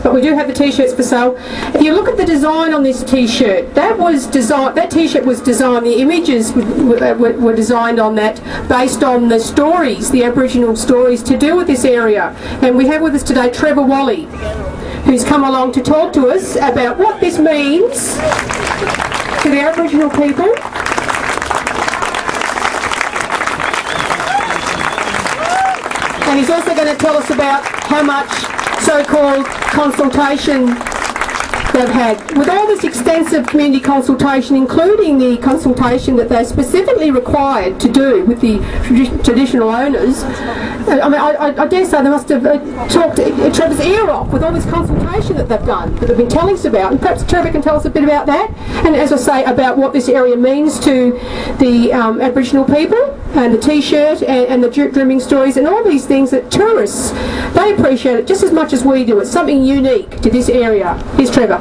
but we do have the t-shirts for sale. If you look at the design on this t-shirt, that t-shirt was designed, the images were designed on that based on the stories, the Aboriginal stories to do with this area. And we have with us today Trevor Walley, who's come along to talk to us about what this means to the Aboriginal people. And he's also going to tell us about how much so-called consultation they've had. With all this extensive community consultation, including the consultation that they're specifically required to do with the traditional owners, I mean, I dare say they must have talked Trevor's ear off with all this consultation that they've done, that they've been telling us about. And perhaps Trevor can tell us a bit about that, and as I say, about what this area means to the Aboriginal people, and the t-shirt, and the dreaming stories, and all these things that tourists, they appreciate it just as much as we do. It's something unique to this area. Here's Trevor.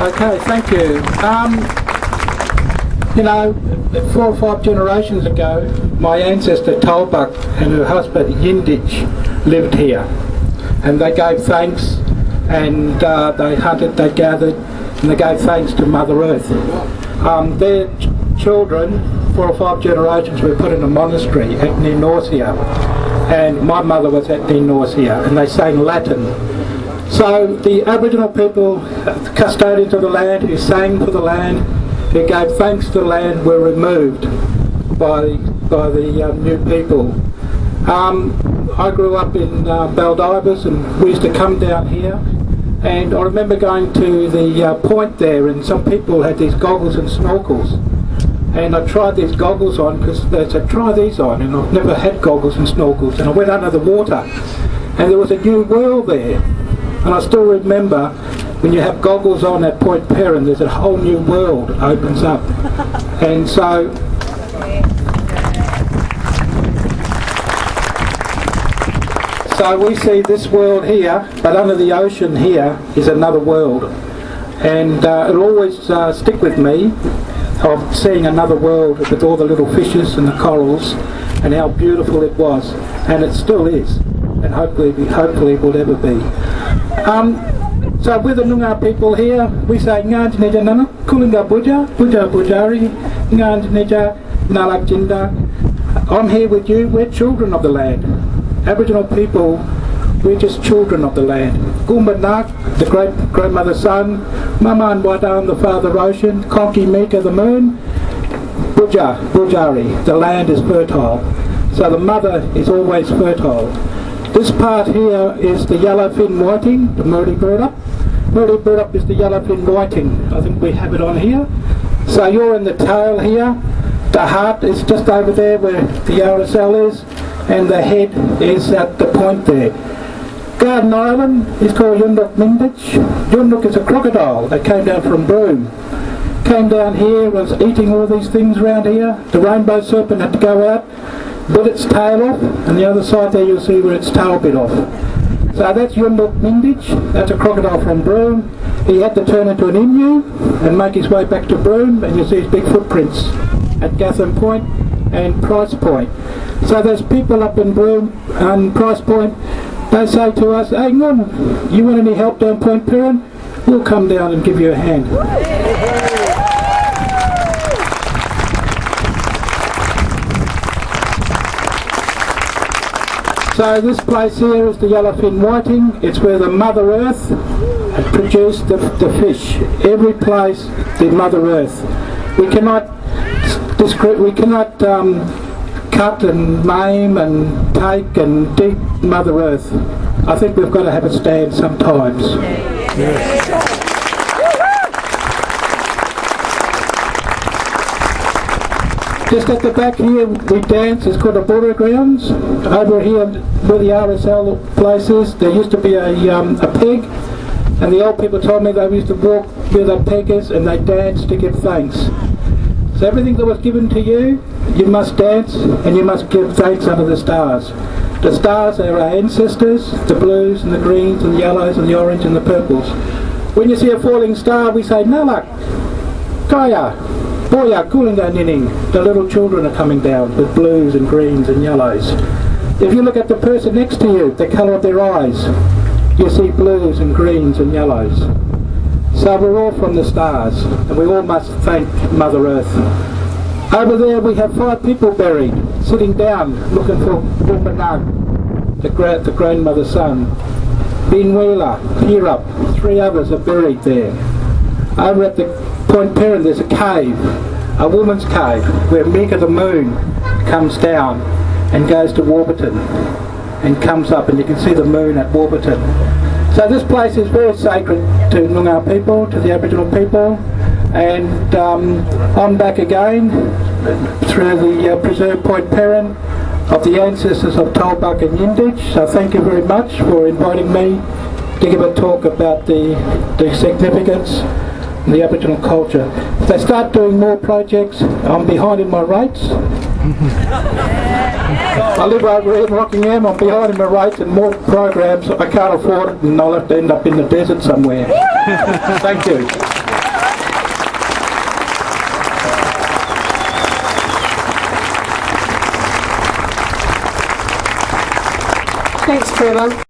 Okay, thank you. You know, 4 or 5 generations ago, my ancestor Tolbuck and her husband Yindich lived here, and they gave thanks, and they hunted, they gathered, and they gave thanks to Mother Earth. Their children, 4 or 5 generations, were put in a monastery at near Norcia, and my mother was at near Norcia, and they sang Latin. So the Aboriginal people, the custodians of the land, who sang for the land, who gave thanks to the land, were removed by the new people. I grew up in Baldivis, and we used to come down here, and I remember going to the point there, and some people had these goggles and snorkels, and I tried these goggles on because they said try these on, and I've never had goggles and snorkels, and I went under the water and there was a new world there. And I still remember when you have goggles on at Point Peron, there's a whole new world opens up. And so we see this world here, but under the ocean here is another world. And it'll always stick with me of seeing another world with all the little fishes and the corals, and how beautiful it was, and it still is, and hopefully it will ever be. So with the Noongar people here, we say Nganj Neja Nana, Kulinga Buja, Buja Bujari, Nganj Neja Nalak Jinda. I'm here with you, we're children of the land. Aboriginal people, we're just children of the land. Gumbanak, the great grandmother's son, Mama and Wadan, the father ocean, Konki Mika, the moon, Buja, Bujari, the land is fertile. So the mother is always fertile. This part here is the yellowfin whiting, the Murdy burdup. Murdy burdup is the yellowfin whiting. I think we have it on here. So you're in the tail here. The heart is just over there where the RSL is, and the head is at the point there. Garden Island is called Yunduk Mindich. Yunduk is a crocodile that came down from Broome. Came down here, was eating all these things around here. The rainbow serpent had to go out, bit its tail off, and the other side there you'll see where its tail bit off. So that's Yunduk Mindich, that's a crocodile from Broome. He had to turn into an emu and make his way back to Broome, and you'll see his big footprints at Gatham Point and Price Point. So there's people up in Broome and Price Point, they say to us, hey Ngun, you want any help down Point Peron? We'll come down and give you a hand. So this place here is the yellowfin whiting. It's where the Mother Earth produced the fish. Every place, the Mother Earth. We cannot cut and maim and take and dig Mother Earth. I think we've got to have a stand sometimes. Yes. Just at the back here we dance, it's called the Border Grounds. Over here where the RSL place is, there used to be a peg, and the old people told me they used to walk where the peg is and they dance to give thanks. So everything that was given to you, you must dance and you must give thanks under the stars. The stars are our ancestors, the blues and the greens and the yellows and the orange and the purples. When you see a falling star we say Nalak, Kaya, Boya, Kulinga Nining. The little children are coming down with blues and greens and yellows. If you look at the person next to you, the colour of their eyes, you see blues and greens and yellows. So we're all from the stars, and we all must thank Mother Earth. Over there we have 5 people buried, sitting down, looking for Wumbanag, the grandmother's son. Ben Wheeler, Perup, 3 others are buried there. Over at the Point Peron there's a cave, a woman's cave, where Mega the moon comes down and goes to Warburton and comes up, and you can see the moon at Warburton. So this place is very sacred to Noongar people, to the Aboriginal people, and I'm back again through the preserved Point Peron of the ancestors of Tolbuck and Yinditch. So thank you very much for inviting me to give a talk about the significance of the Aboriginal culture. If they start doing more projects, I'm behind in my rates. I live over here in Rockingham, I'm behind in my rates, and more programs I can't afford it, and I'll have to end up in the desert somewhere. Thank you. Thanks, Trevor.